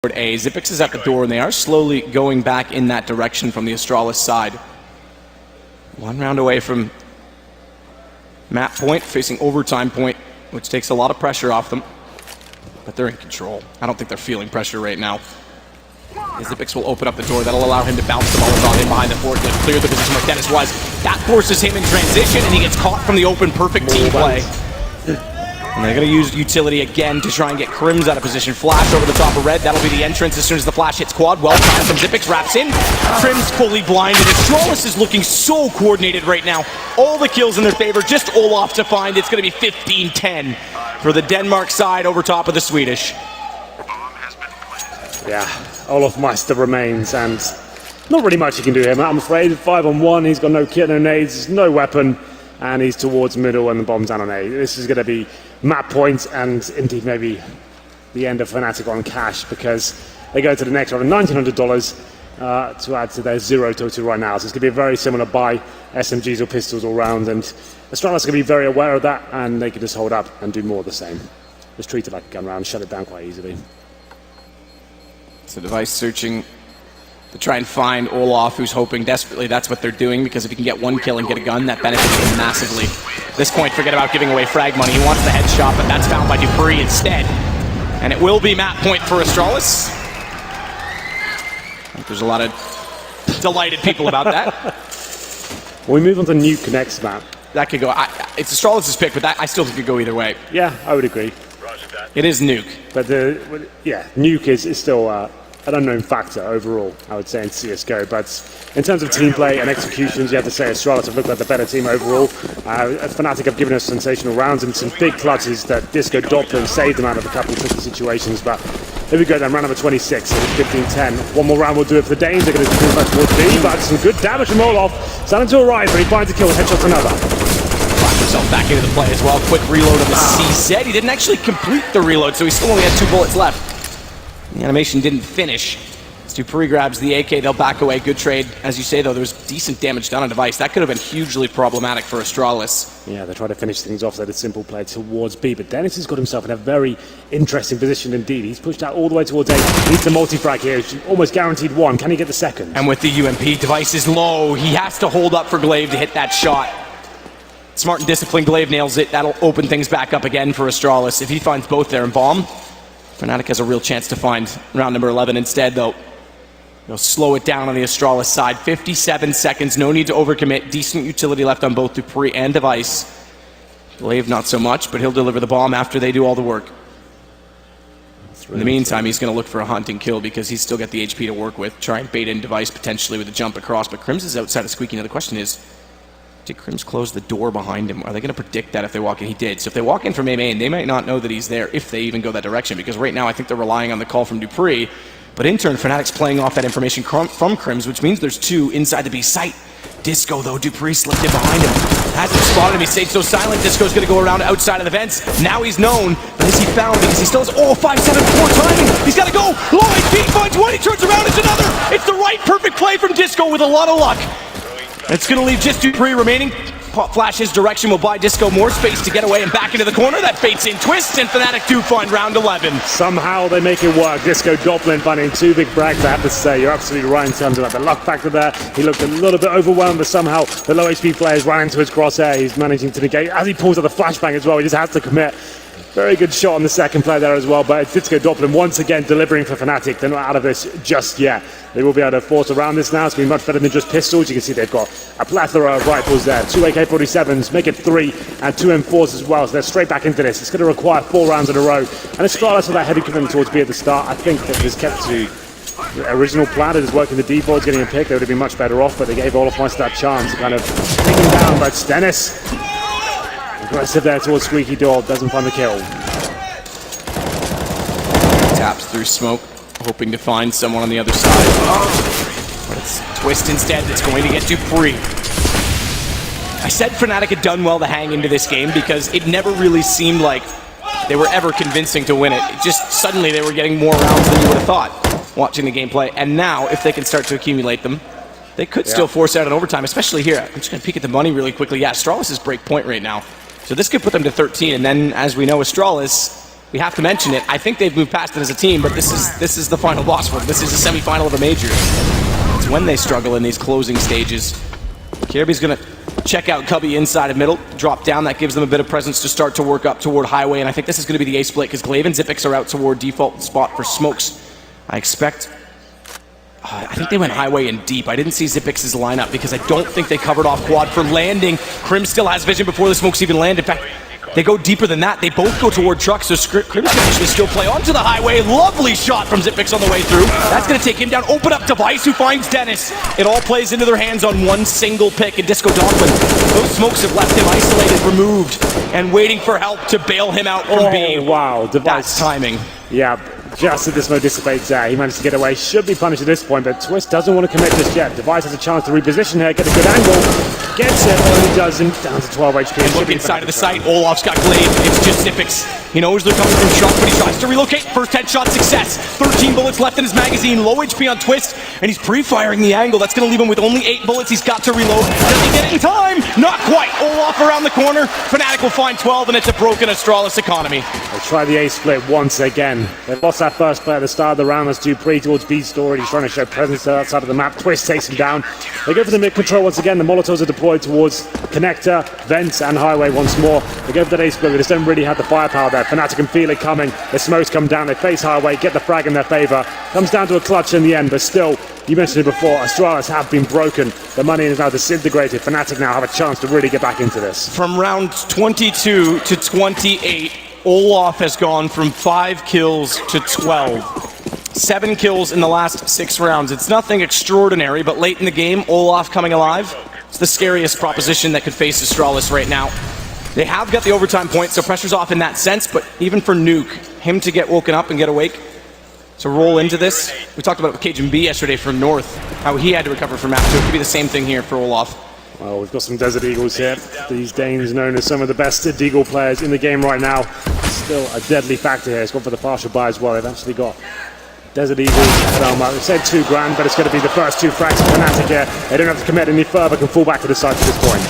A. Xyp9x is at the door, and they are slowly going back in that direction from the Astralis side. 1 round away from map point, facing overtime point, which takes a lot of pressure off them. But they're in control. I don't think they're feeling pressure right now. Xyp9x will open up the door. That'll allow him to bounce the Molotov in behind the forklift, clear the position where Dennis was. That forces him in transition, and he gets caught from the open. Perfect team play. And they're going to use utility again to try and get Crims out of position. Flash over the top of red. That'll be the entrance as soon as the flash hits quad. Well timed from Xyp9x, wraps in. Crims fully blinded. Astralis is looking so coordinated right now. All the kills in their favor. Just Olaf to find. It's going to be 15-10 for the Denmark side over top of the Swedish. Yeah, Olaf Meister remains, and not really much he can do here, I'm afraid. 5-on-1, he's got no kit, no nades, no weapon, and he's towards middle and the bomb's down on A. This is going to be map point and indeed maybe the end of Fnatic on cash, because they go to the next round of $1,900 to add to their 0 total right now. So it's going to be a very similar buy, SMGs or pistols all round, and Astralis going to be very aware of that, and they can just hold up and do more of the same. Just treat it like a gun round, shut it down quite easily. So Device searching to try and find Olaf, who's hoping desperately that's what they're doing, because if he can get 1 kill and get a gun, that benefits him massively. At this point, forget about giving away frag money. He wants the headshot, but that's found by dupreeh instead. And it will be map point for Astralis. I think there's a lot of delighted people about that. Well, we move on to Nuke next map. That could go. It's Astralis' pick, but I still think it could go either way. Yeah, I would agree. It is Nuke. But Nuke is still an unknown factor overall, I would say, in CSGO. But in terms of team play and executions, you have to say Astralis have looked like the better team overall. Fnatic have given us sensational rounds and some big clutches that Disco Doppler saved them out of a couple of tricky situations. But here we go then, round number 26, 15-10. One more round will do it for the Danes. They're going to move back towards B, but some good damage from Olaf. Starting to arrive, but he finds a kill, headshots another. Himself back into the play as well. Quick reload on the CZ. He didn't actually complete the reload, so he still only had 2 bullets left. The animation didn't finish. As dupreeh grabs the AK, they'll back away. Good trade. As you say, though, there was decent damage done on Device. That could have been hugely problematic for Astralis. Yeah, they try to finish things off. They had a simple play towards B, but Dennis has got himself in a very interesting position indeed. He's pushed out all the way towards A. He needs the multi-frag here. He's almost guaranteed 1. Can he get the second? And with the UMP, Device is low. He has to hold up for Glaive to hit that shot. Smart and disciplined Glaive nails it. That'll open things back up again for Astralis. If he finds both there and bomb, Fnatic has a real chance to find round number 11 instead, though. They'll slow it down on the Astralis side. 57 seconds, no need to overcommit. Decent utility left on both dupreeh and Device. Glaive not so much, but he'll deliver the bomb after they do all the work. In the meantime, he's going to look for a hunting kill because he's still got the HP to work with. Try and bait in Device potentially with a jump across, but Crims is outside of squeaky. Now the question is, did Crims close the door behind him? Are they going to predict that if they walk in? He did. So if they walk in from A main, they might not know that he's there if they even go that direction, because right now I think they're relying on the call from dupreeh. But in turn, Fnatic's playing off that information from Crims, which means there's 2 inside the B site. Disco, though, dupreeh slipped in behind him. Hasn't spotted him. He stayed so silent. Disco's going to go around outside of the vents. Now he's known, but is he found? Because he still has 5-7 poor timing. He's got to go. Low HP finds 1. He turns around. It's another. It's the right perfect play from Disco with a lot of luck. It's going to leave just dupreeh remaining. Flash his direction will buy Disco more space to get away and back into the corner. That baits in twists, and Fnatic do find round 11. Somehow they make it work. Disco Doppler finding 2 big brags, I have to say. You're absolutely right in terms of the luck factor there. He looked a little bit overwhelmed, but somehow the low HP players ran into his crosshair. He's managing to negate. As he pulls out the flashbang as well, he just has to commit. Very good shot on the second play there as well, but Disco Doppler once again delivering for Fnatic. They're not out of this just yet. They will be able to force around this now. It's going to be much better than just pistols. You can see they've got a plethora of rifles there. 2 AK-47s, make it 3, and 2 M4s as well. So they're straight back into this. It's going to require 4 rounds in a row. And Astralis with that heavy commitment towards B at the start, I think that was kept to the original plan. It is working the defaults, getting a pick. They would have been much better off, but they gave Olaf Meister that chance to kind of take him down. But Dennis, aggressive there towards Squeaky Door, doesn't find the kill. Taps through smoke, hoping to find someone on the other side. But it's Twist instead that's going to get dupreeh. I said Fnatic had done well to hang into this game because it never really seemed like they were ever convincing to win it. It just suddenly they were getting more rounds than you would have thought watching the gameplay. And now, if they can start to accumulate them, they could still force out an overtime, especially here. I'm just going to peek at the money really quickly. Yeah, Astralis is break point right now. So this could put them to 13, and then, as we know, Astralis we have to mention it. I think they've moved past it as a team, but this is the final boss for them. This is the semi-final of a major. It's when they struggle in these closing stages. Kirby's gonna check out Cubby inside of middle, drop down. That gives them a bit of presence to start to work up toward Highway, and I think this is gonna be the ace split because Glaive and Xyp9x are out toward default spot for smokes. I expect... I think they went Highway and deep. I didn't see Xyp9x's lineup because I don't think they covered off quad for landing. Crim still has vision before the smokes even land. In fact, they go deeper than that. They both go toward truck, so Crim can actually still play onto the Highway. Lovely shot from Xyp9x on the way through. That's going to take him down. Open up Device, who finds Dennis. It all plays into their hands on one single pick, and Disco Doplin. Those smokes have left him isolated, removed, and waiting for help to bail him out from B. Wow, Device. That's timing. Yeah, just as this mode dissipates there, he managed to get away. Should be punished at this point, but Twist doesn't want to commit just yet. Device has a chance to reposition here, get a good angle. Gets it, but he doesn't. Down to 12 HP. And look inside of the site. Olaf's got Glaive. It's just Xyp9x. He knows they're coming from truck, but he tries to relocate. First headshot success. 13 bullets left in his magazine. Low HP on Twist, and he's pre-firing the angle. That's going to leave him with only 8 bullets. He's got to reload. Does he get it in time? Not quite. Olaf around the corner. Fnatic will find 12, and it's a broken Astralis economy. They try the A split once again. They lost that first player at the start of the round. That's Dupree towards B story. He's trying to show presence outside of the map. Twist takes him down. They go for the mid control once again. The Molotovs are deployed towards Connector, Vents, and Highway once more. They go for that A split. They just don't really have the firepower there. Fnatic can feel it coming. The smokes come down. They face Highway, get the frag in their favor. Comes down to a clutch in the end, but still, you mentioned it before, Astralis have been broken. The money is now disintegrated. Fnatic now have a chance to really get back into this. From round 22 to 28, Olaf has gone from 5 kills to 12. 7 kills in the last 6 rounds. It's nothing extraordinary, but late in the game, Olaf coming alive, it's the scariest proposition that could face Astralis right now. They have got the overtime point, so pressure's off in that sense, but even for Nuke, him to get woken up and get awake, to roll into this. We talked about it with Cajun B yesterday from North, how he had to recover from map 2. It could be the same thing here for Olaf. Well, we've got some Desert Eagles here. These Danes known as some of the best Deagle players in the game right now. Still a deadly factor here. It's gone for the partial buy as well. They've actually got Desert Eagles at Elma. They said $2 grand, but it's going to be the first 2 frags for Fnatic here. They don't have to commit any further, can fall back to the side at this point.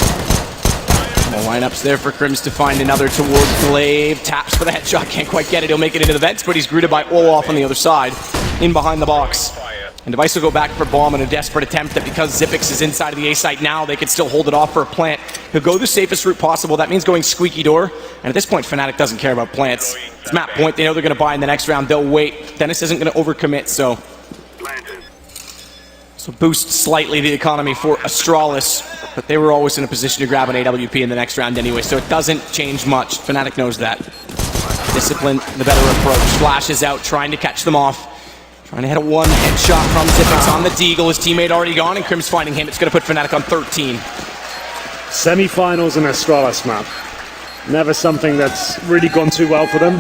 The lineup's there for Crims to find another towards Glaive. Taps for the headshot, can't quite get it. He'll make it into the vents, but he's greeted by Olaf on the other side, in behind the box. And Device will go back for bomb in a desperate attempt that because Xyp9x is inside of the A site now, they could still hold it off for a plant. He'll go the safest route possible. That means going squeaky door. And at this point, Fnatic doesn't care about plants. It's map point. They know they're going to buy in the next round. They'll wait. Dennis isn't going to overcommit, so boost slightly the economy for Astralis. But they were always in a position to grab an AWP in the next round anyway, so it doesn't change much. Fnatic knows that. Discipline, the better approach. Flashes out, trying to catch them off. Trying to hit a 1 headshot from Xyp9x on the Deagle. His teammate already gone, and Crim's finding him. It's going to put Fnatic on 13. Semi-finals in Astralis map. Never something that's really gone too well for them.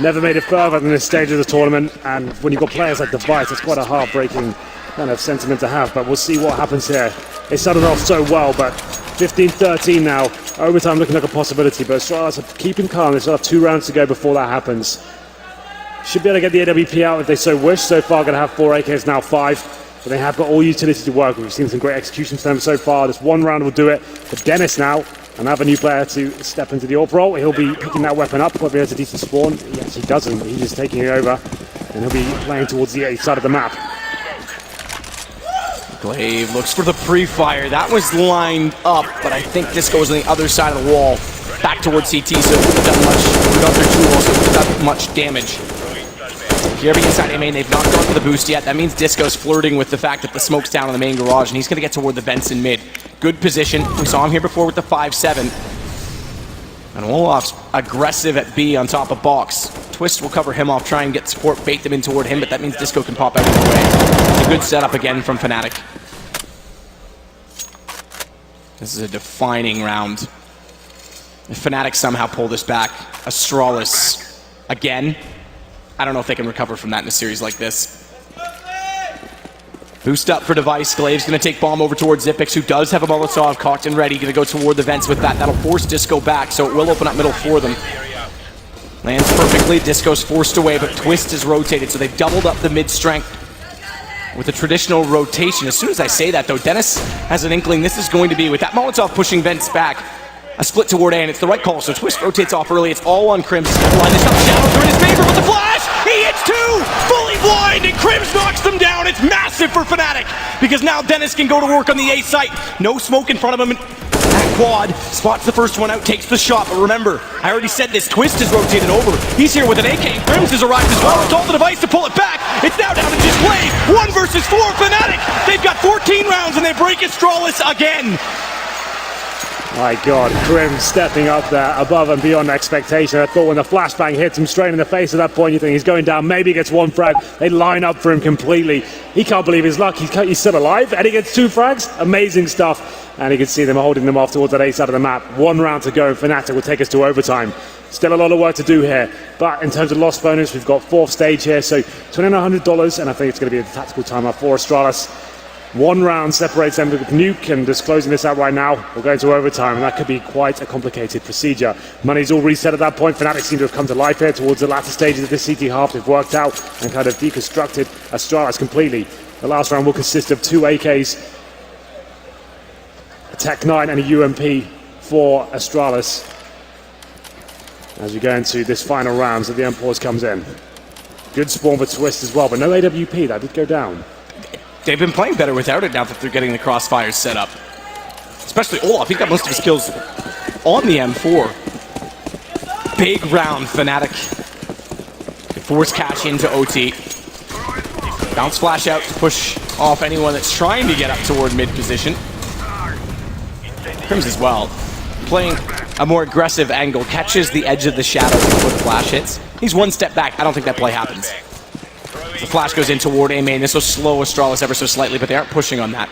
Never made it further than this stage of the tournament, and when you've got players like Device, it's quite a heartbreaking kind of sentiment to have, but we'll see what happens here. It started off so well, but 15-13 now. Overtime looking like a possibility, but Astralis are keeping calm. They still have 2 rounds to go before that happens. Should be able to get the AWP out if they so wish. So far going to have 4 AKs, now 5. But they have got all utility to work with. We've seen some great execution from them so far. This 1 round will do it. But Dennis now, another new player to step into the AWP role. He'll be picking that weapon up. Whether he has a decent spawn, he actually doesn't. He's just taking it over. And he'll be playing towards the A side of the map. Glaive looks for the pre-fire. That was lined up, but I think this goes on the other side of the wall. Back towards CT, so it wouldn't have done much. Without their tool, also it wouldn't have done much damage. Kirby inside A main, they've not gone for the boost yet. That means Disco's flirting with the fact that the smoke's down in the main garage, and he's going to get toward the vents in mid. Good position. We saw him here before with the 5-7. And Olaf's aggressive at B on top of box. Twist will cover him off, try and get support, bait them in toward him, but that means Disco can pop out of the way. It's a good setup again from Fnatic. This is a defining round. If Fnatic somehow pull this back, Astralis again, I don't know if they can recover from that in a series like this. Boost up for Device. Glaive's going to take bomb over towards Xyp9x, who does have a Molotov cocked and ready. Going to go toward the vents with that. That'll force Disco back, so it will open up middle for them. Lands perfectly. Disco's forced away, but Twist is rotated, so they've doubled up the mid-strength with a traditional rotation. As soon as I say that, though, Dennis has an inkling this is going to be, with that Molotov pushing vents back, a split toward A, and it's the right call, so Twist rotates off early. It's all on Crims. Line this up, shadows are in his favor, but the flash! He hits two! Fully blind, and Crims knocks them down. It's massive for Fnatic, because now Dennis can go to work on the A site. No smoke in front of him. That quad spots the first one out, takes the shot, but remember, I already said this, Twist is rotated over. He's here with an AK, and Crims has arrived as well. Stole the device to pull it back. It's now down to just Glaive. 1 versus 4, Fnatic. They've got 14 rounds, and they break Astralis again. My God, Krim stepping up there above and beyond expectation. I thought when the flashbang hits him straight in the face at that point, you think he's going down, maybe he gets 1 frag. They line up for him completely. He can't believe his luck. He's still alive, and he gets 2 frags. Amazing stuff. And you can see them holding them off towards that A side of the map. 1 round to go, and Fnatic will take us to overtime. Still a lot of work to do here. But in terms of loss bonus, we've got 4th stage here, so $2,900, and I think it's going to be a tactical timeout for Astralis. 1 round separates them with Nuke, and just closing this out right now, we'll go into overtime, and that could be quite a complicated procedure. Money's all reset at that point. Fnatic seem to have come to life here towards the latter stages of this CT half. They've worked out and kind of deconstructed Astralis completely. The last round will consist of 2 AKs, a Tech 9 and a UMP for Astralis. As we go into this final round, so the Empors comes in. Good spawn for Twist as well, but no AWP, that did go down. They've been playing better without it now that they're getting the crossfires set up. Especially Olaf, he got most of his kills on the M4. Big round, Fnatic. Force cash into OT. Bounce flash out to push off anyone that's trying to get up toward mid position. Crims as well, playing a more aggressive angle, catches the edge of the shadow before the flash hits. He's 1 step back, I don't think that play happens. The flash goes in toward A main. This will slow Astralis ever so slightly, but they aren't pushing on that.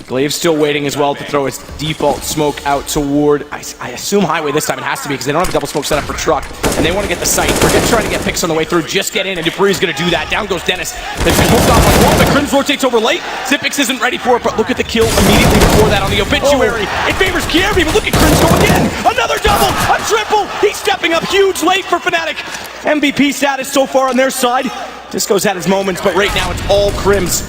Glaive's still waiting as well to throw his default smoke out toward, I assume highway this time. It has to be because they don't have a double smoke set up for truck, and they want to get the site. Forget trying to get picks on the way through. Just get in, and Dupree's going to do that. Down goes Dennis. They've been hooked off on wall, but Crims rotates over late. Zipix isn't ready for it, but look at the kill immediately before that on the obituary. It favors Kierby, but look at Crims go again. Another double, a triple. He's stepping up huge late for Fnatic. MVP status so far on their side. Disco's had his moments, but right now it's all Crims.